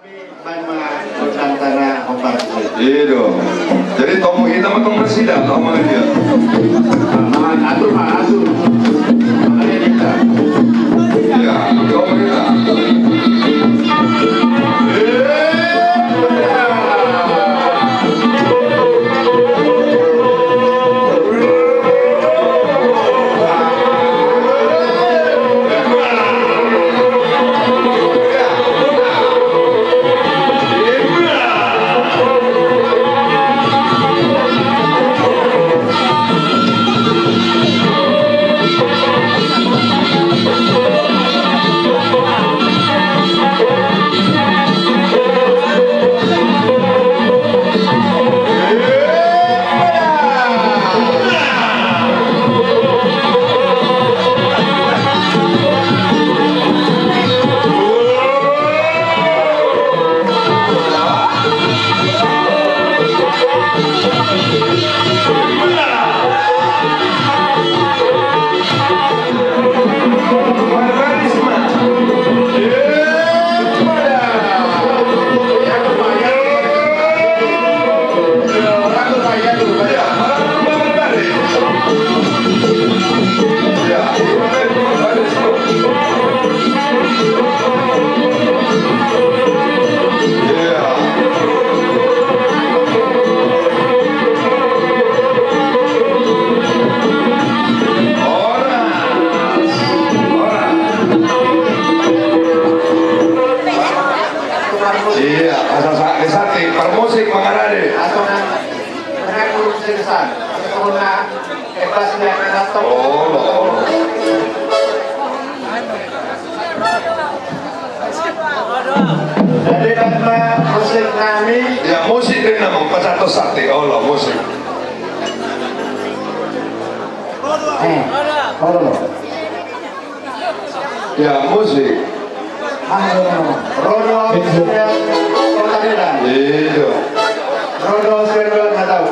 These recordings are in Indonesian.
Nusantara Obat. Iya dong. Jadi tomo kita sama tomo presiden, tomo dia. Atur Pak, atur. Makanya kita. Iya, tomo kita. Iya, asal sakit, permusik mengarade. Atau dengan urus seriusan. Karena bebas yang datang. Oh. Jadi nama musik kami. Ya musik din naman, pasato sakti. Oh, musik. Ya musik. Rodo yang Kota Iya. Rodo Server nggak tahu.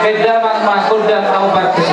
Beda Bang Masud dan Abu Bakri.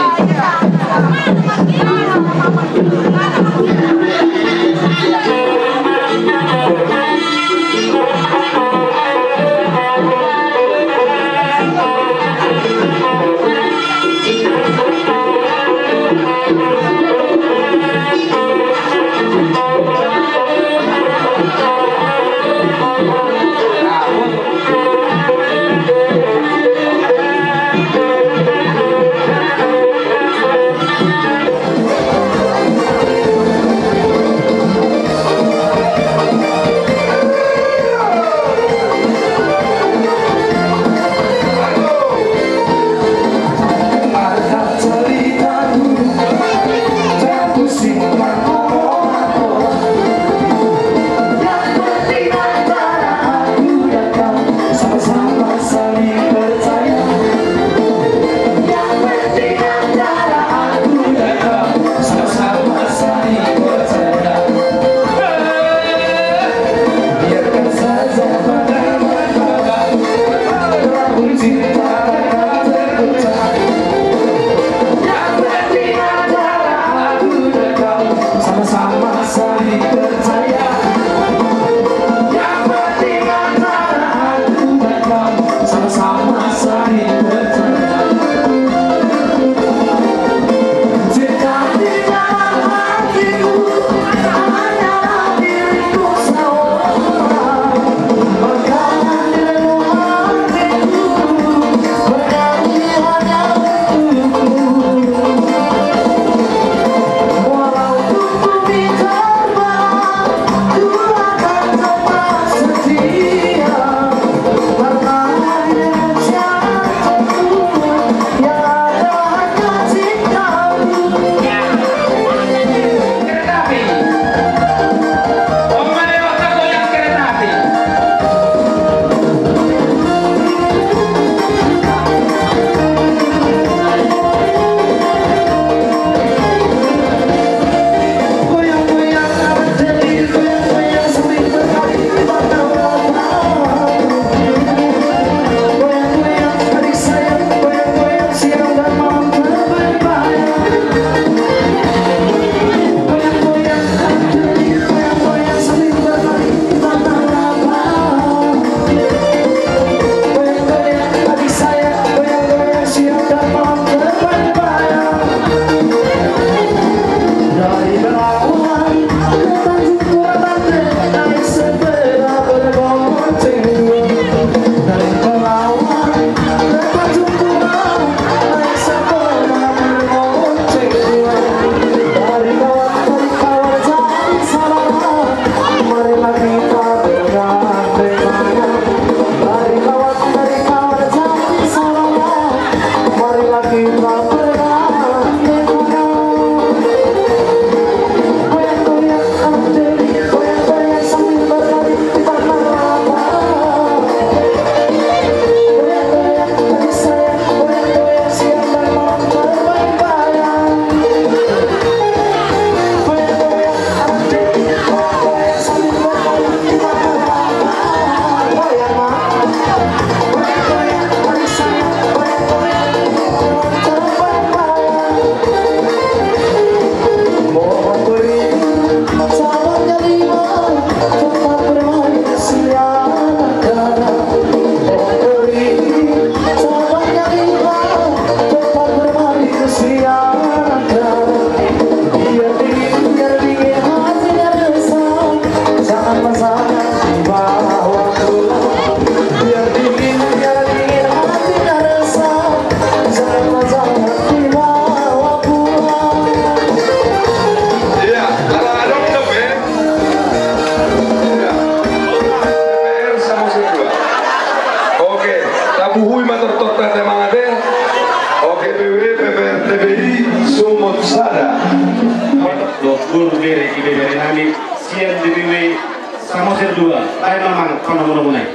Guru bere ibere nami sian dibiwe Samosir 2 lain memang kono munai.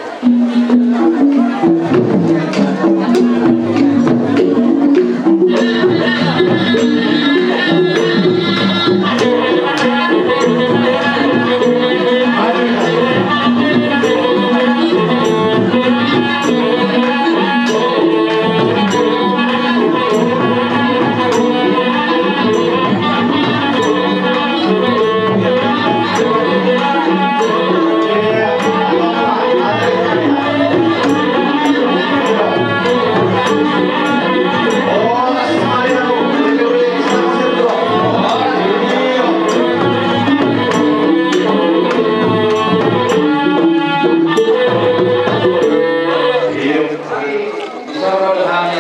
Isoro kami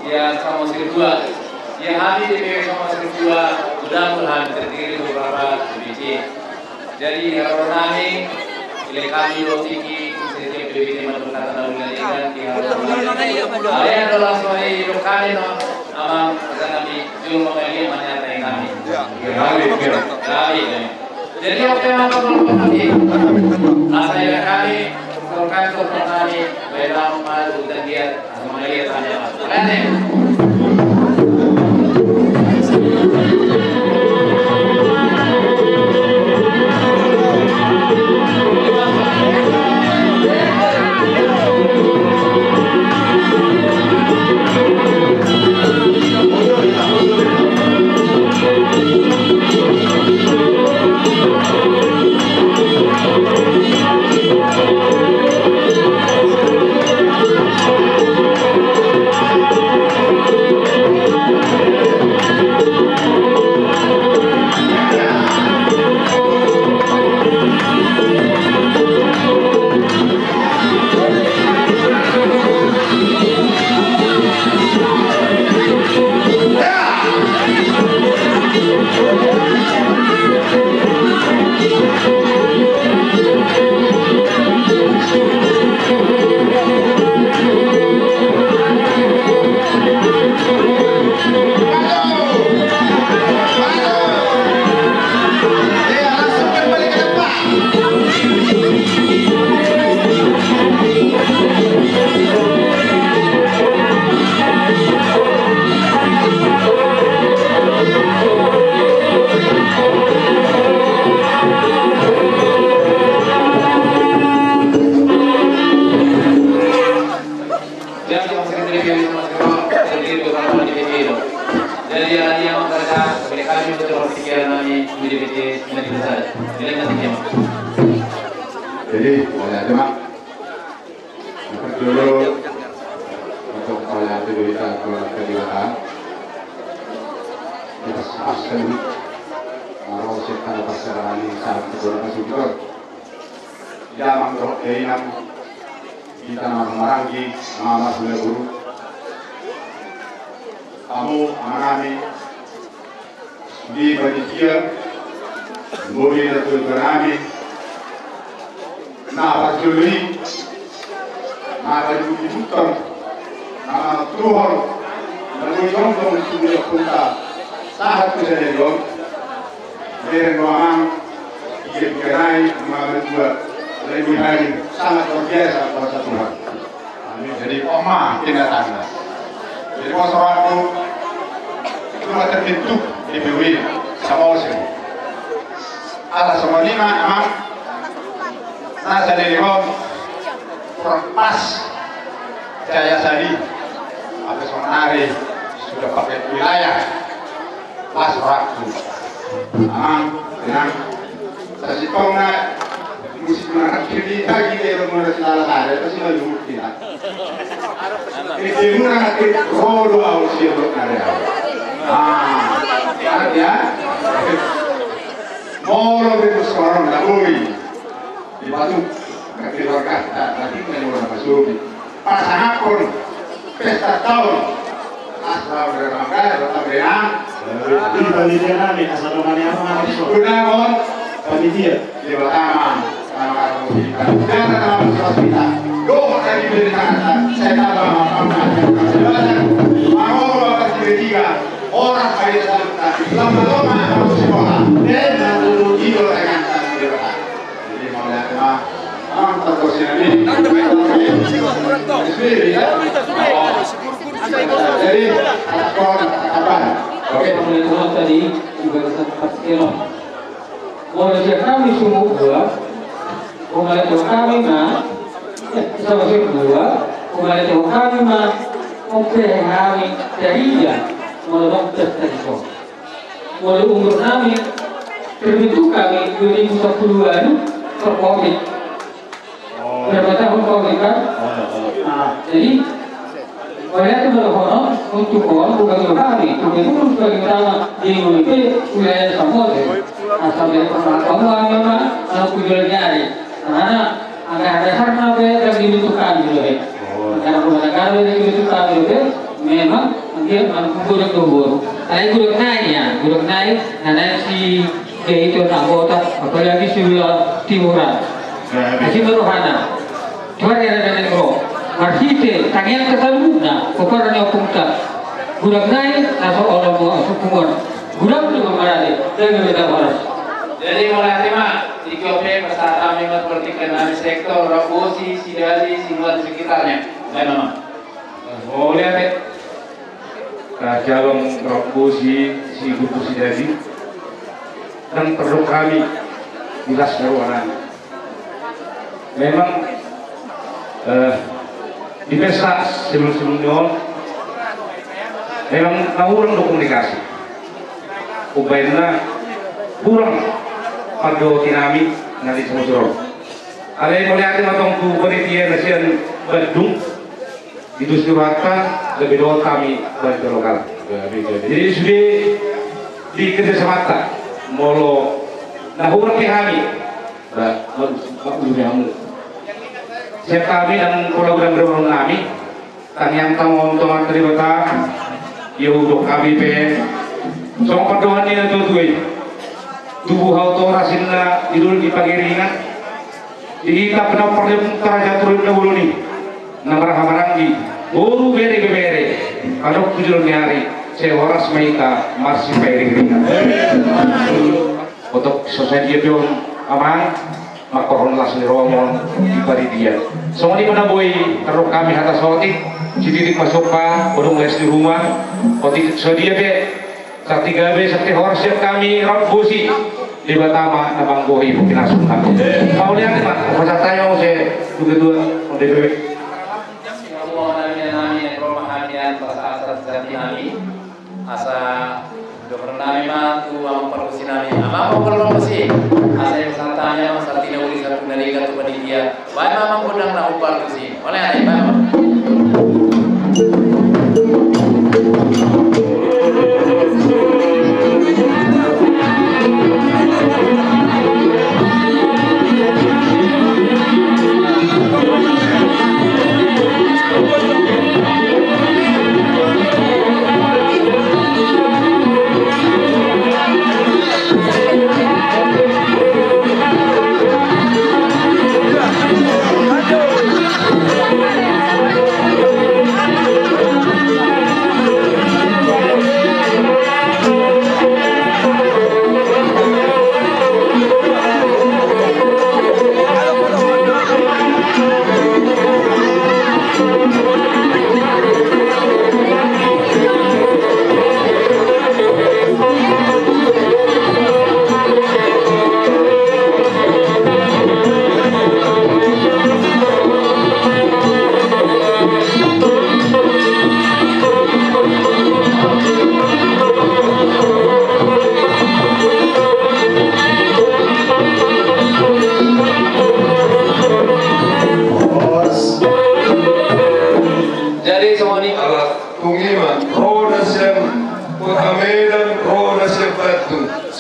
yang Samosir 2 yang kami di Samosir 2 sudah mulai terdiri beberapa divisi. Jadi harapan kami bila kami tinggi setiap divisi menentukan tahun dan di harapan kami adalah sebagai hidup kami amang kami jual mengalir menyatai kami. Kami. Jadi apa yang akan kami asal kami Tolkan tolkan kami dalam malu dan dia mengalir tanya. Jadi, saya terima dulu untuk oleh kita kedua kita asal mau sekarang pasaran ini sangat berbeda juga. Jangan berkenan kita merangi nama sudah guru. Kamu mengalami di panitia boleh dapat berani. Nah, Juli, nah, dibutuhkan, nah, Tuhan, menunjukkan bahwa kita saat kejadian, dari ruangan, ia bergerak, membuat lebih hari sangat luar biasa kuasa Tuhan. Jadi, Oma tidak tanda. Jadi, masyarakat itu terbentuk di BW sama Osir. Ada semua lima, emang. Nah, saya lihat pas Jaya Sari habis menari sudah pakai wilayah pas waktu dengan sesitongnya musik menakiri lagi dia mengenai salah ada itu sih lebih mungkin ini mengenai rodo awal siapa ada ya moro itu seorang dahulu di batu kaki warga nanti kita mau masuk pasangan pun pesta tahun asal berangkat tetap berenang Di panitia kami asal namanya apa mas? Gunawan Panitia. di Batam sama kita dan nama kita doa dari Jakarta saya tambah mau ketiga orang hari lama-lama harus sekolah dan dulu itu dengan jadi Oke, teman-teman tadi juga sempat kilo. Mulai kami semua, mulai kami sama semua, mulai kami oke kami jadinya mulai tertentu. Mulai umur kami terbentuk kami 2010-an terkovid. Berapa tahun covid kan? Jadi oleh itu berhono untuk orang bukan kami, itu sebagai utama di Indonesia wilayah Samosir. Asal dari pertama memang anak kujual jari, karena agak dasar nabe yang dibentukkan juga. karena negara itu tahu itu memang dia guruk dulu. Ada guruk naik, karena si itu anggota apalagi sebelah timuran. Masih berrohana. Cuma ada negro. Marsite tangian kesaluna, koparnya pungta. Guruk naik atau orang mau sukungan. Guruk juga marade, dan kita balas. Jadi mulai tema di KOP peserta memang pertikan sektor Rabosi, Sidali, Sinuan sekitarnya. Memang. Oh lihat ya. Jalong Rabosi, si Gugu Sidali, dan perlu kami jelas berwarna. Memang di pesta sebelum-sebelumnya memang kurang komunikasi. Ubaidna kurang pada tinami nanti semua. Ada yang melihat matang tu panitia nasian Bandung itu suratan lebih doa kami bantu lokal. Jadi sudah di kerjasama molo nah kurang kami. Siap kami dan program kami tanyang tamu teman terlibat yaudah kami soal perdoaan ini tubuh auto rasinna idul di pagiringan kita pernah teraja turun ke bulu nih namara hamarangi buru bere kalau tujuh hari saya horas maika masih pagiringan untuk sosial itu aman makoron las ni romon di paridia semua di mana boy terus kami atas hotik cididik masuk pa bodong les di rumah hotik sedia be sakti gabe sakti horas siap kami Rabosi di Batama nabang bohi mungkin langsung kami mau lihat pak masa tayo saya juga dua udah bebek asa dokter nami mah tu memperkusi nami apa memperkusi asa yang sangatanya masa tidak boleh satu dari kata panitia baik memang godang nak memperkusi oleh ada bapak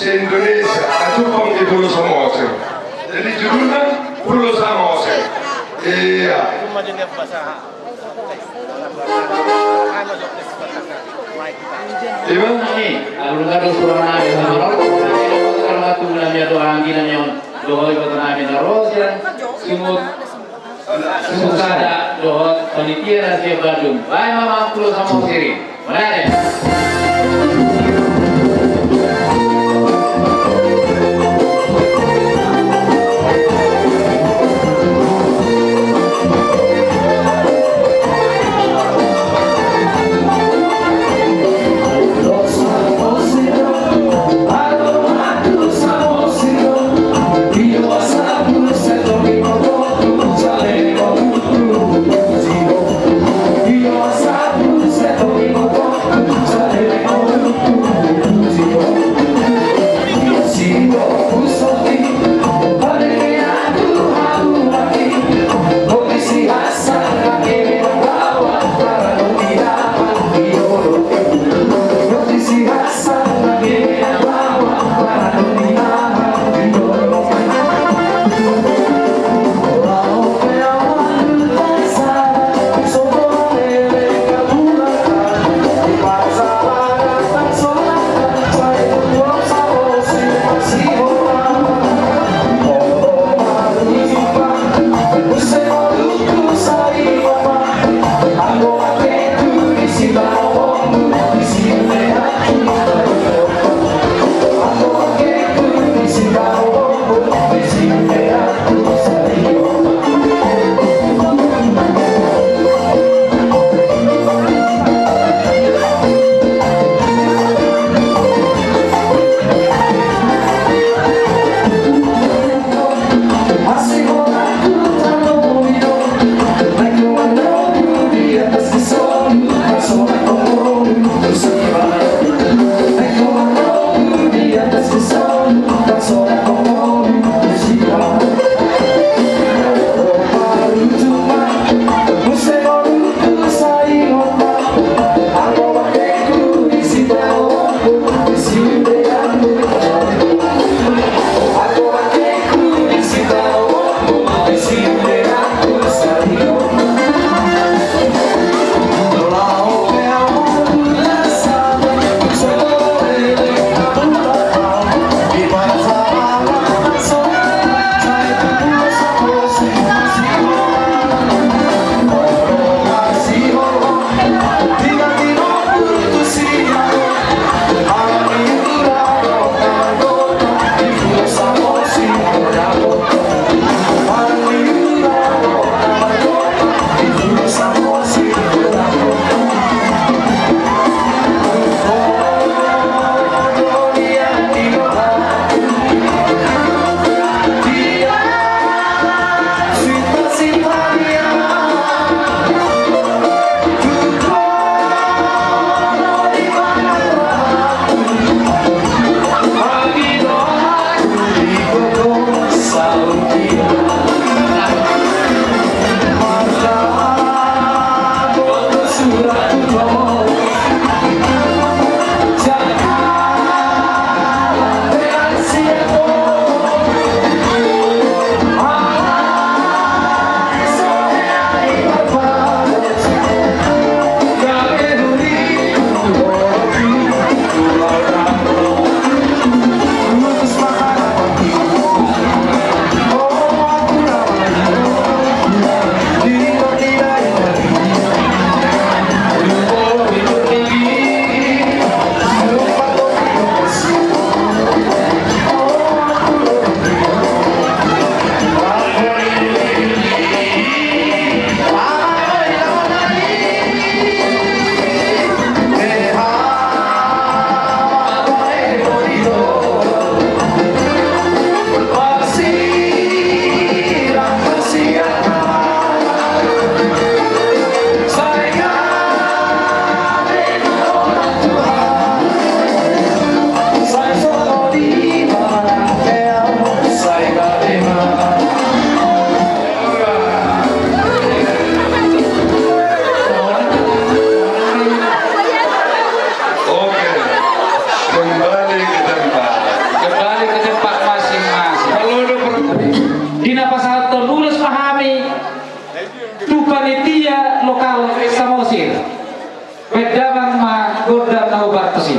se-Indonesia acupang di Pulau Samosir. Jadi judulnya Pulau Samosir. Iya. Gimana? Ini, kalau nggak ada surat nabi sama kalau nggak tuh namanya doa angin namanya doa itu nabi terus ya semut ada doa panitia nasi Bandung. Baik memang Pulau Samosir. Mana deh? Io sabu se to mi moto, Basir. Pedamang Magorda Naubartasi.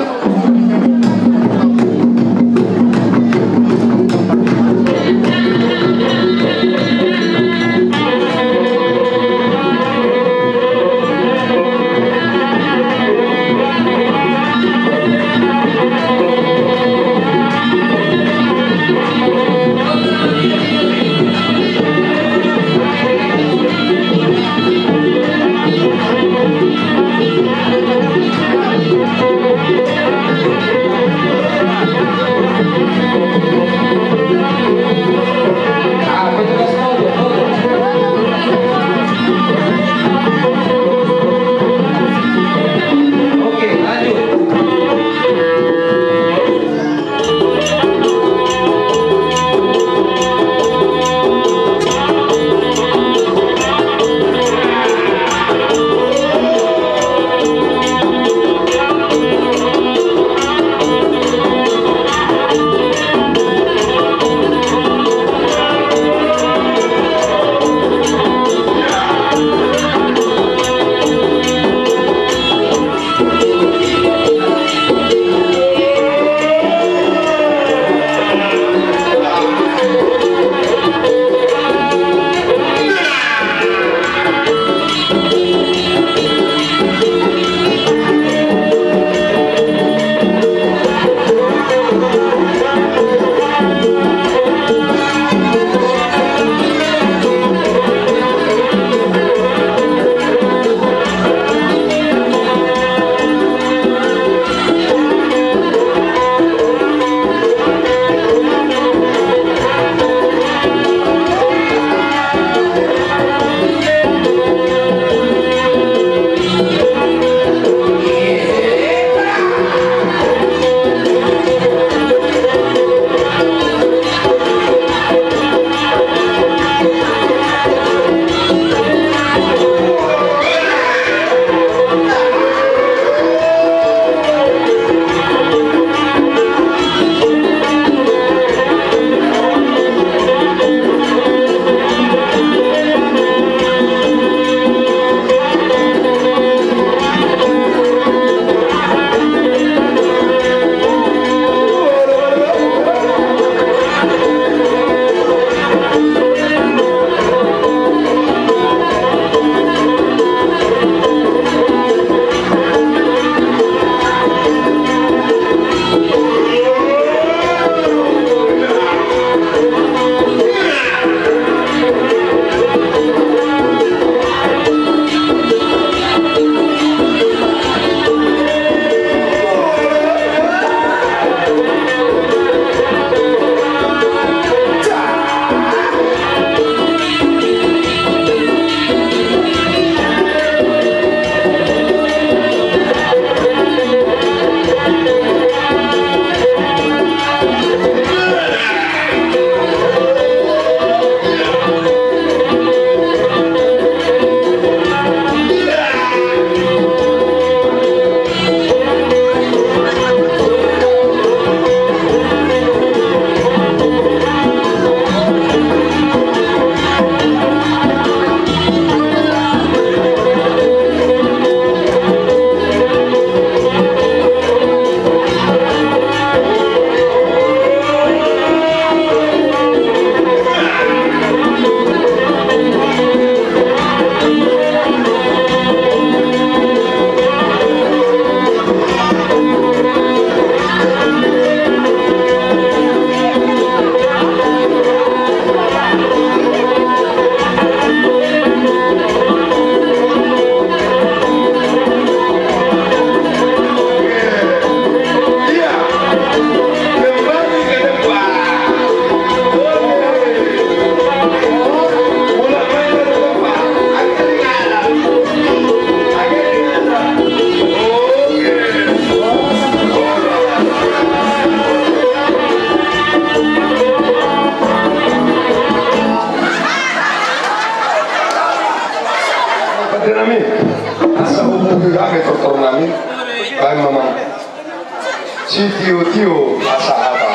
si Tio asa apa?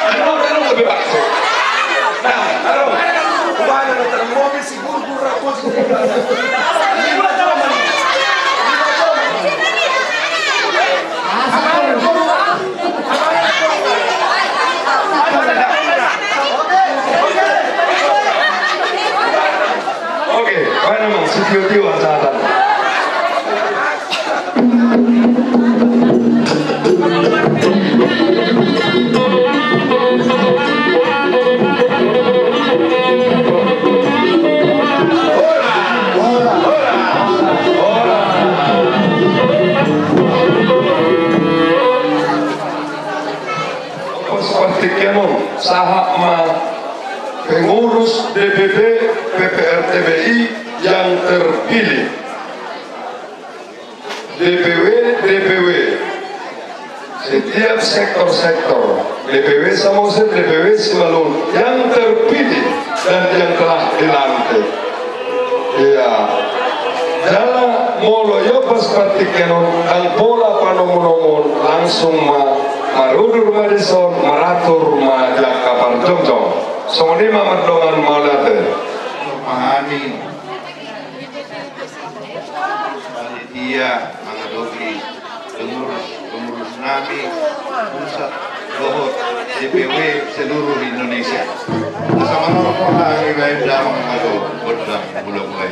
Ano lebih bakso? Nah, ano? Kumain na ng mobil siguro ako. DPP PPRTBI yang terpilih. DPW setiap sektor-sektor DPW Samosir, DPW Simalungun yang terpilih dan yang telah dilantik. Iya. Jala moloyo pas patikenon ang pola panomunomon langsung marudur madison maratur majak kapar jongjong. Songoni mamardongan maulate. Memahami panitia mengadopsi pengurus nami pusat dohot DPW seluruh Indonesia. Sama normal hari baik dalam mengadop berdam mulai.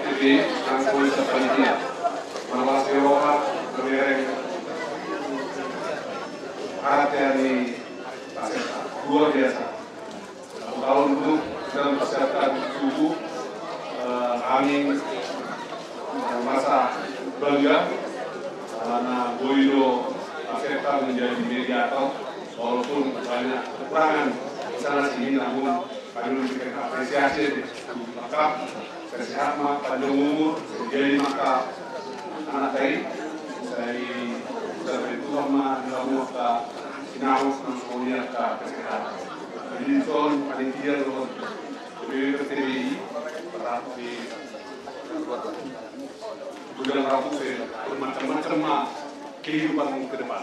Jadi, angkul sepentingnya. Malah Eropa berdereng hati-hati luar biasa. 1 tahun itu kita mempersiapkan suku. Kami merasa bangga karena Boido Aseta menjadi mediator, walaupun banyak kekurangan sana sini, namun kami memberikan apresiasi lengkap, sehat mak panjang umur, jadi maka anak saya dari itu sama dilakukan ke sinau semuanya ke kesehatan. Jadi tahun paling tidak loh BPTBI tetapi bulan rabu macam-macam kehidupan ke depan.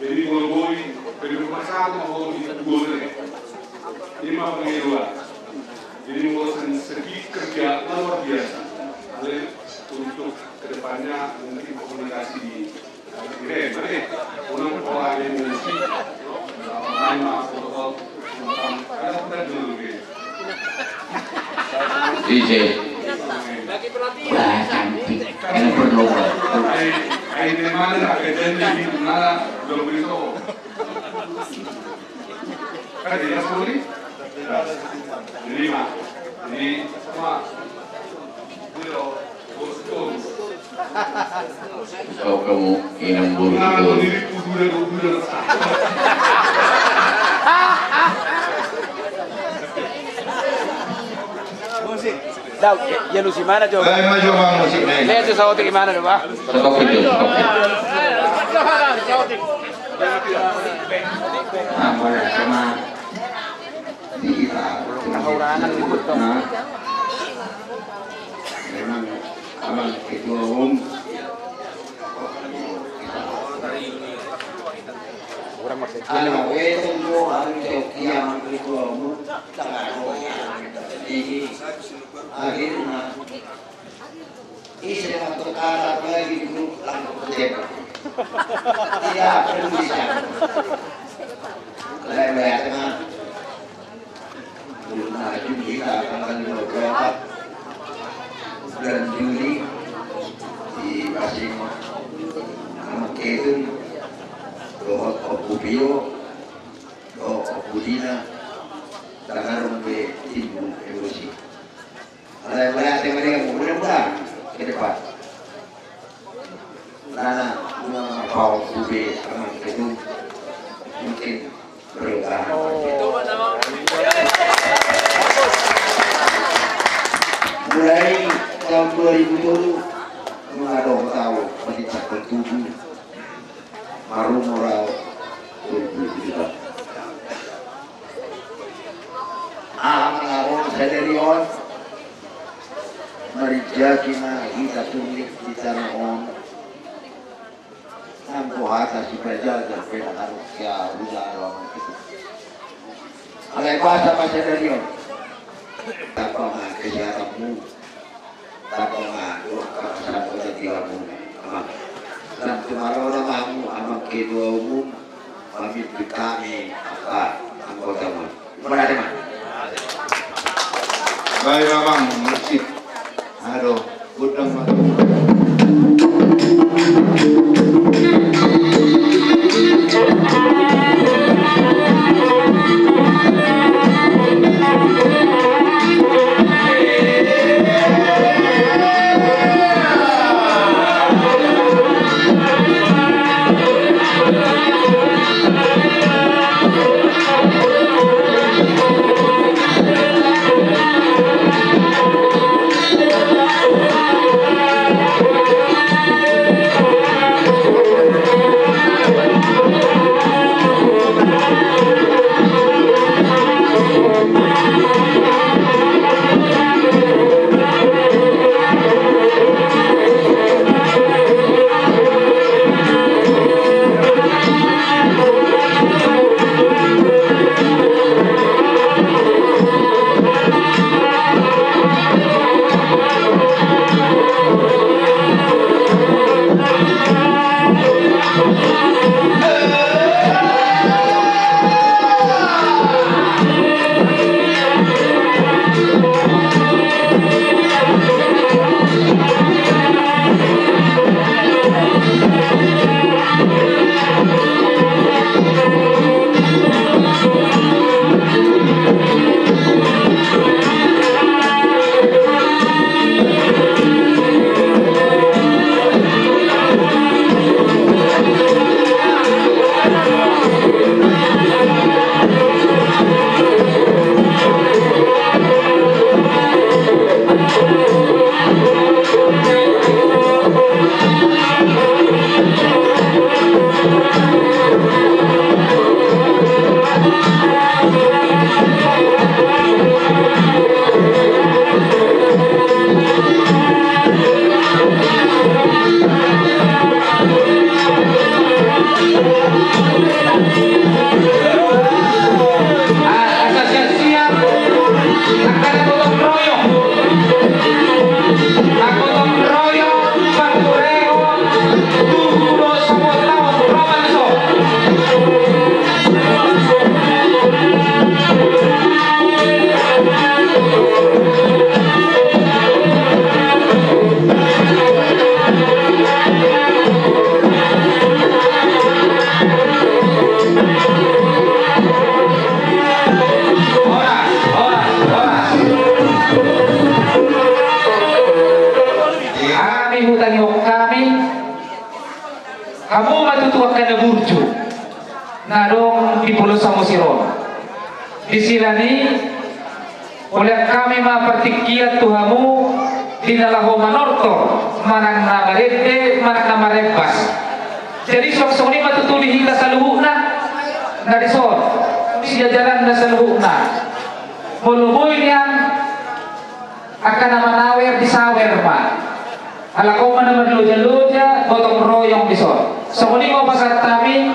Jadi mulai dari rumah satu mau di dua lima pengirua. Jadi mulai segi kerja luar biasa. Untuk kedepannya mungkin komunikasi di orang pola yang mengisi nama protokol ada kita dulu DJ cantik yang perlu ai de mana que janji di mana belum itu kan dia sorry 5 ini semua zero boston kau kamu inang buruk Daw, yan si mana jo? Ay maju bang musik nih. Lihat tu sawat di mana tu, Pak? stop itu boleh sama kita Kahurangan ikut tu. memang abang ketua umum Alam itu mo ang yang itu mo ini akhirnya isi waktu kalah lagi dulu langsung tidak perlu bisa lewat tengah bulan Juli tanggal 24 bulan Juli di Pasing Ketung Doa Opubio, Doa Opudina, Tangarong ke Timbu Emosi. Ada yang melihat mereka mudah-mudahan ke depan. Karena Pau Bube sama itu mungkin berubah. Mulai tahun 2010 mengadong tahu meningkat bertubuh. Maru moral kita. Mengarung sederion merijakina kita tulis di tanah on. Nampu hata si berjaga pena harus ya udah orang itu. Alai bahasa sederion. Tanpa kesehatanmu, tanpa kesehatanmu setiamu. Dan kemarin kamu amat ketua umum pamit kami anggota umum. Mana teman? Baik abang musik. Aduh, gudang kamu matutuakan na burjo narong di Pulau Samosir. Di silani oleh kami mapartikiat Tuhamu di nalaho manorto manang namarete manang namarebas. Jadi sok-sok ini matutuli hingga sa luhuna na disod sijajaran na sa luhuna muluboy niyan akan namanawer di sawer pa alakaw man naman luja-luja botong royong disod. So kuni mo pasat kami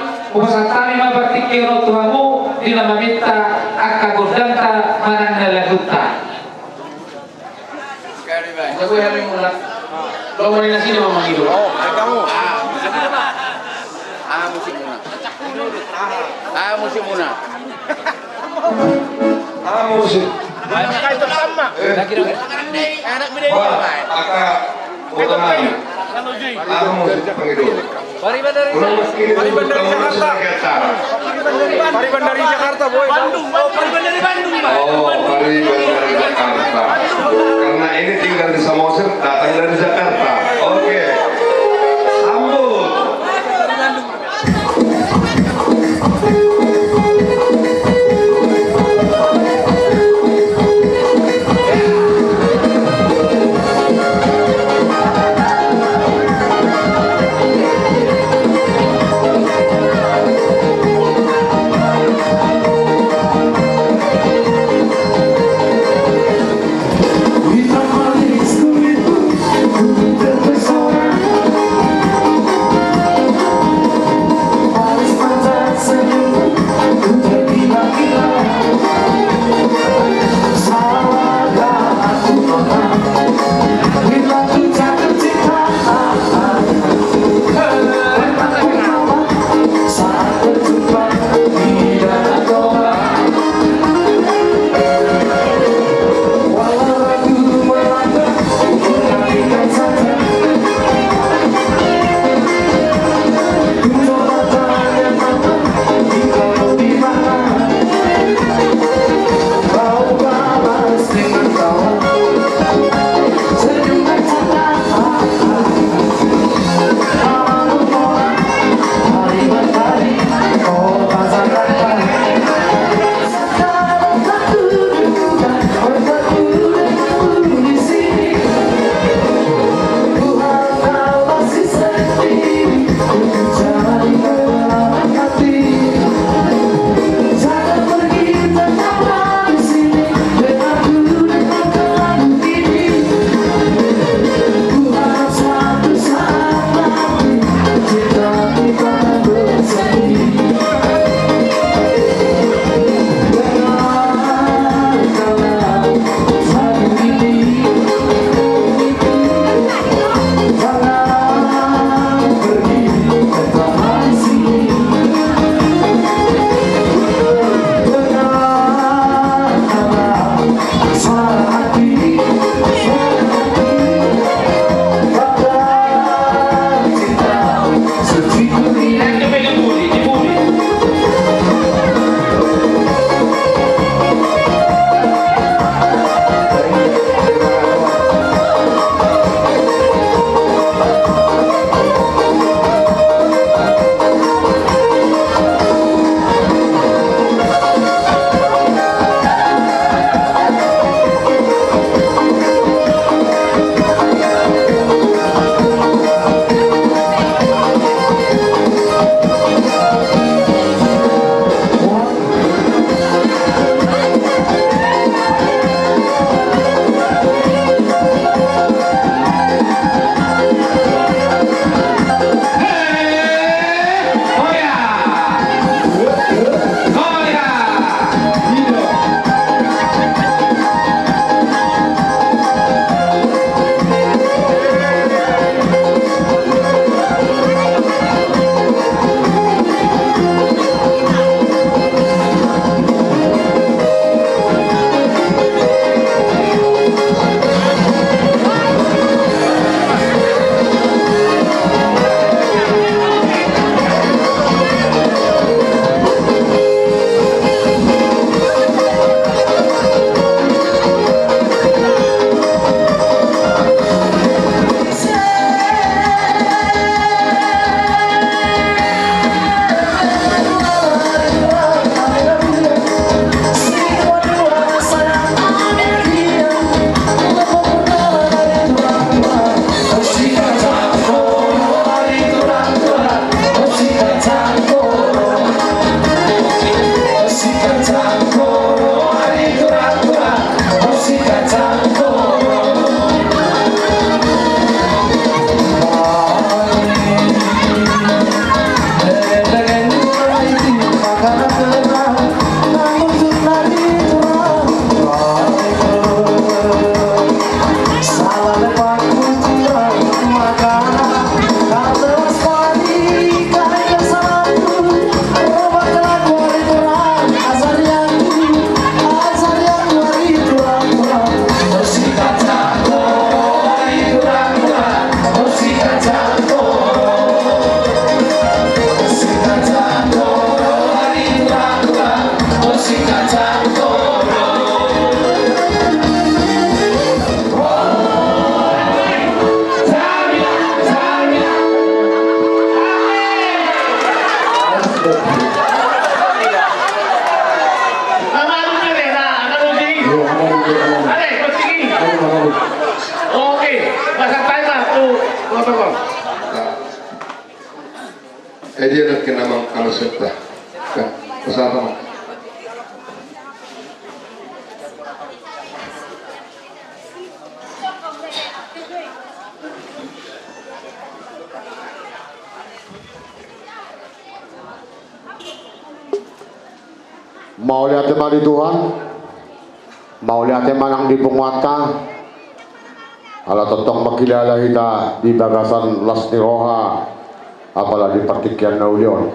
mapartikiat Tuhamu di namaminta akagudanta manang nalaguta. Jago hari mula. Lo mau nasi ni mama gitu. Oh, kamu. Musik muna. musik. Kayak itu sama. Anak beda. Aka potongan. Musik pangidul. Pari Bandari Jakarta. Pari Bandari Jakarta, boy. Bandung. Oh, Pari Bandari Bandung, Pak. Oh, Pari Bandari Jakarta. Karena ini tinggal di Samosir, datang dari Jakarta. Oke. Sambut. With our hearts, we dia nak kena mang serta. Bersama. Mau lihat di Tuhan, mau lihat manang di penguatan, ala totong makilala kita di bagasan Lasni Roha, apalah di partikian naulion.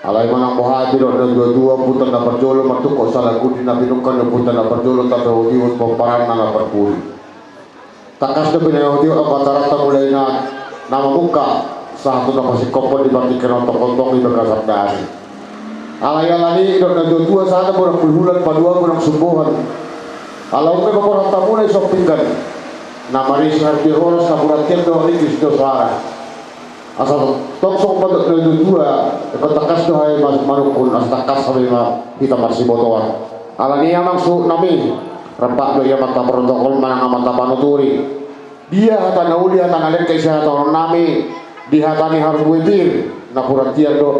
Alai manang mohati do dua putan na perjolo matuk ko salah kudi na binukan na putan na perjolo tapi udiun pemparan na perpuri. Takas na pinayahuti apa tarata mulai na nama muka satu na masih kopon di partikian ontong-ontong di bagasan dari. Alay-alani do na dua sana borang bulan padua borang sumbuhan. Alau me bakorang tamuna isok pinggan. Namari sarti horas kaburatian do ringis do sara. Asal tongsong pada dua petakas do hay mas manukun as takas sabi ma kita marsi botoan. Alani amang su nami rempak do ya mata protokol manang mata panuturi. Dia hata nauli hata nalen kay siya hata nami di hatani harbuitir na kuratian do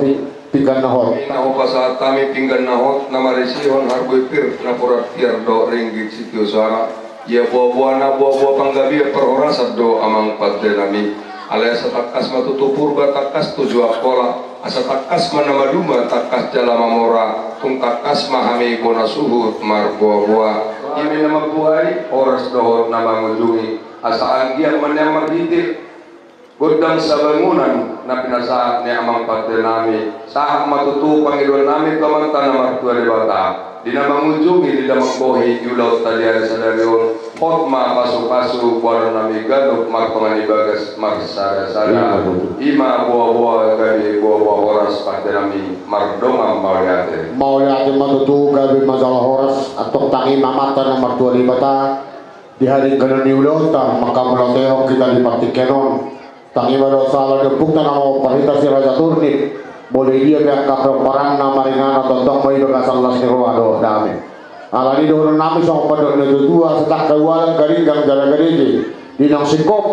pinggan nahot. Na upa saat kami pinggan nahot na marisihon harbuitir na kuratian do ringgit sitio sara. Ya buah-buah na buah-buah panggabi per oras do amang padde nami. Alaya sa takas matutupurba takas tuju akola asa takas manamaduma takas jalama mora kung takas mahami ko na suhut mar buah-buah ini na magbuhay oras dohor na mangunjungi asa anggiang manang maghitil gudang sa bangunan na pinasaat ni amang padde nami sahak matutupang idol nami kamanta na martua di bata di na mangunjungi di na magbohi yulaw talian sa darion hotma pasu-pasu buwan nami ganuk marpangalibagas marsada-sada ima buah-buah gabi buah-buah horas pada nami mardongam mauliate matutu gabi masalah horas atau tangi mamata na martua libata di hari kanan niulota maka melateo kita di partikenon tangi mado salah depuk na mau parita si Raja Turnip boleh dia biar kapro parang na maringan atau tong may bagasan Lasni Roha do dami alani do nami sa padon na dua setak kawalan garinggang jalan gereje dinang sikop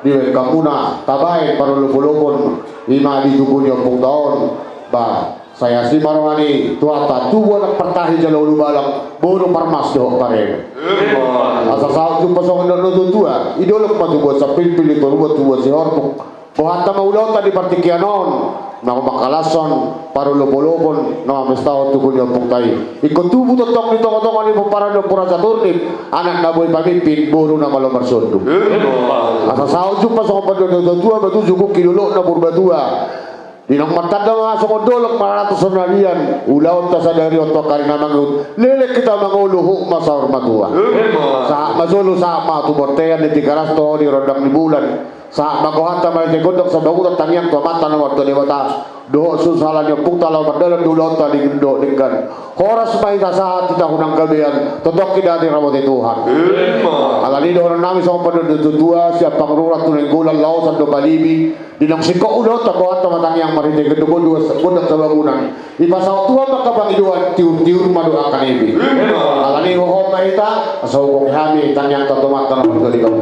di kamuna tabay para lupulupon lima di tubuh pung taon ba saya si marwani tuata tuwa ng pertahi jalaw lubalang buro parmas do pare asa sa jumpa sa no dua idolok patubo sa pilpil ito ruwa si horpok buhata maulaw ta di partikianon na makalason para lupulupon na mestao tukul yung pungtay ikutubo totong nito katong ani para no pura sa turnip anak na boy pamimpin buro na malomar sondo asa sa jumpa sa padon no dua batuju ko kilulo na burbadua dinang matanda mga sumodolok maratos nalian ulaw ta sa dari oto karina mangut lele kita manguluhu masaur matua sa mazulu sa matubortean di Tigarasto di rodang ni bulan sa magohanta may tegondok sa bagutan tangyang tuamata na warto ni bata doho susalan yung pungta law magdalan dulot ta digindo dinggan horas may tasahat kita hunang gabian totok kita di ramot Tuhan alalido na namin sa kumpadon dudua siya pangrurat tuning gulang law sa do balibi dinang siko ulot ta kuhanta matangyang maritig dugo gundang sa bangunan ipasaw tuwa makapangiduan tiur-tiur madu akan ibi alalido ho mahita asaw kong hami tangyang tatumata na magdaligaw